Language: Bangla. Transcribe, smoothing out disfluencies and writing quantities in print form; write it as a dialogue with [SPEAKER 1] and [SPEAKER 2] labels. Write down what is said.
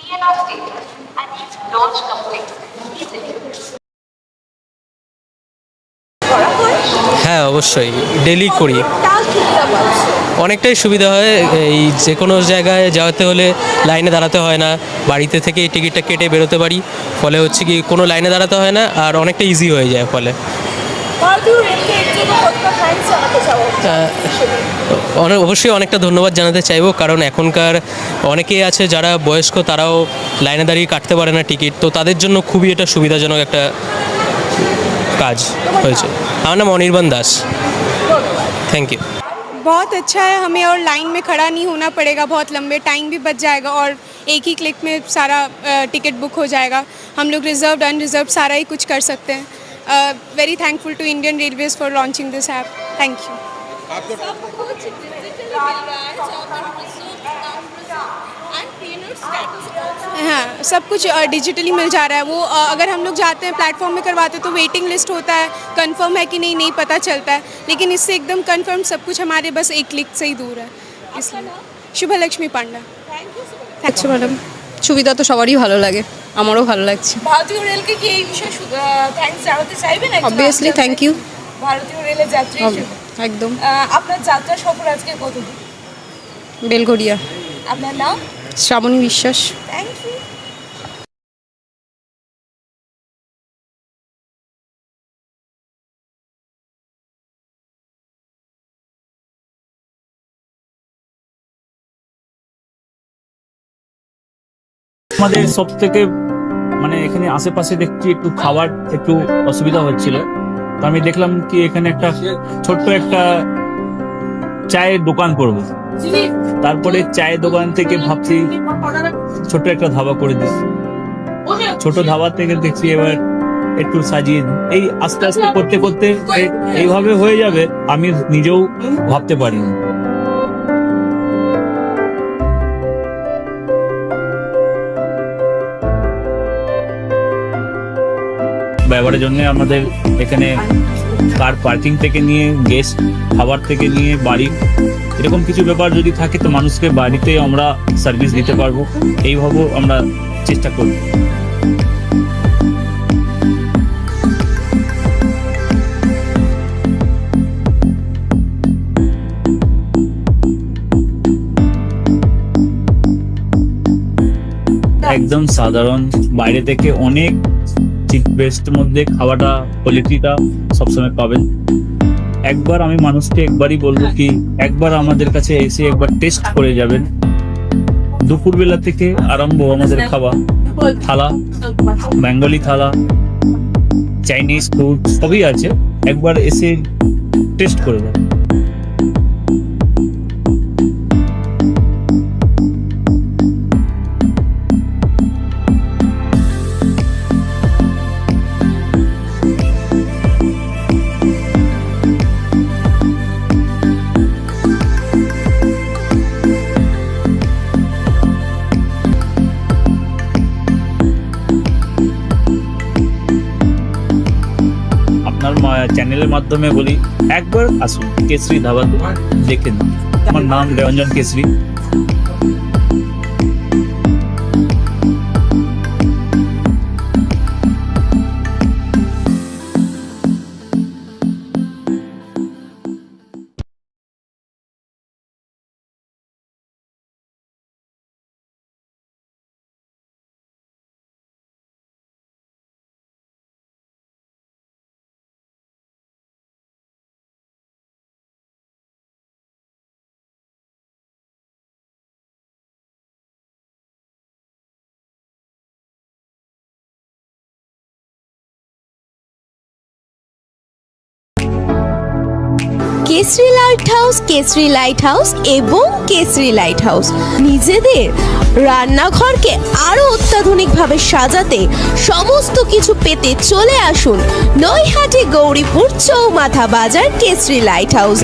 [SPEAKER 1] DNR status and its launch complete. Easily.
[SPEAKER 2] হ্যাঁ অবশ্যই ডেলি করি। অনেকটাই সুবিধা হয়, এই যে কোনো জায়গায় যাওয়াতে হলে লাইনে দাঁড়াতে হয় না, বাড়িতে থেকে এই টিকিটটা কেটে বেরোতে পারি, ফলে হচ্ছে কি কোনো লাইনে দাঁড়াতে হয় না আর অনেকটা ইজি হয়ে যায় ফলে। অবশ্যই অনেকটা ধন্যবাদ জানাতে চাইবো, কারণ এখনকার অনেকেই আছে যারা বয়স্ক, তারাও লাইনে দাঁড়িয়ে কাটতে পারে না টিকিট, তো তাদের জন্য খুবই এটা সুবিধাজনক একটা কাজ হয়েছে। আমার নাম অনির্বাণ দাস। Thank you.
[SPEAKER 3] बहुत अच्छा है, हमें और लाइन में खड़ा नहीं होना पड़ेगा, बहुत लंबे टाइम भी बच जाएगा और एक ही क्लिक में सारा टिकट बुक हो जाएगा। हम लोग रिजर्व्ड अनरिजर्व्ड सारा ही कुछ कर सकते हैं। Very thankful to Indian railways for launching this app. Thank you. हाँ, सब कुछ डिजिटली मिल जा रहा है। वो अगर हम लोग जाते हैं प्लेटफॉर्म में करवाते हैं तो वेटिंग लिस्ट होता है, कंफर्म है कि नहीं पता चलता है, लेकिन इससे एकदम कंफर्म सब कुछ हमारे बस एक क्लिक से ही दूर है। इसलिए शुभलक्ष्मी पांडा।
[SPEAKER 4] আচ্ছা ম্যাডাম, সুবিধা তো সবারই ভালো লাগে, আমারও ভালো লাগছে।
[SPEAKER 5] ভারতীয় রেলকে কি এই বিষয়ে থ্যাঙ্কস জানাতে চাইবেন?
[SPEAKER 4] Obviously thank you.
[SPEAKER 5] ভারতীয় রেলের যাত্রী হিসেবে
[SPEAKER 4] একদম।
[SPEAKER 5] আপনার যাত্রা সফর আজকে কতদূর?
[SPEAKER 4] বেলঘড়িয়া।
[SPEAKER 5] আপনার নাম?
[SPEAKER 4] শ্রাবণী বিশ্বাস।
[SPEAKER 5] Thank you.
[SPEAKER 6] আমাদের সব থেকে মানে এখানে আশেপাশে দেখছি একটু খাবার একটু অসুবিধা হচ্ছিল, তো আমি দেখলাম কি এখানে একটা ছোট্ট একটা চায়ের দোকান করব। তারপরে চায়ের দোকান থেকে ভাবছি ছোট্ট একটা ধাবা করে দিই। ছোট ধাবা থেকে দেখছি এবার একটু সাজিয়ে এই আস্তে আস্তে করতে করতে এইভাবে হয়ে যাবে, আমি নিজেও ভাবতে পারিনি। ব্যবহারের জন্য আমাদের এখানে কার পার্কিং থেকে নিয়ে গেস্ট খাবার থেকে নিয়ে বাড়ি, এরকম কিছু ব্যাপার যদি থাকে তো মানুষকে বাড়িতে আমরা সার্ভিস দিতে পারবো, এইভাবেও আমরা চেষ্টা করব। একদম সাধারণ, বাইরে থেকে অনেক চিপ বেস্ট মধ্যে খাওয়াটা কোয়ালিটিটা সবসময় পাবেন। একবার আমি মানুষকে একবারই বলবো কি একবার আমাদের কাছে এসে একবার টেস্ট করে যাবেন। দুপুরবেলা থেকে আরম্ভ আমাদের খাওয়া, থালা, বেঙ্গলি থালা, চাইনিজ ফুড সবই আছে, একবার এসে টেস্ট করে যাবেন। চ্যানেলের মাধ্যমে বলি একবার আসুন কেশরী ধাবাতে, দেখে নিন। আমার নাম Ranjan Keshari.
[SPEAKER 7] Keshari light house, Keshari light house এবং কেশরী লাইট হাউস নিজেদের রান্নাঘরকে আরো অত্যাধুনিকভাবে সাজাতে সমস্ত কিছু পেতে চলে আসুন নৈহাটি গৌরীপুর চৌমাথা বাজার কেশরী লাইট হাউস।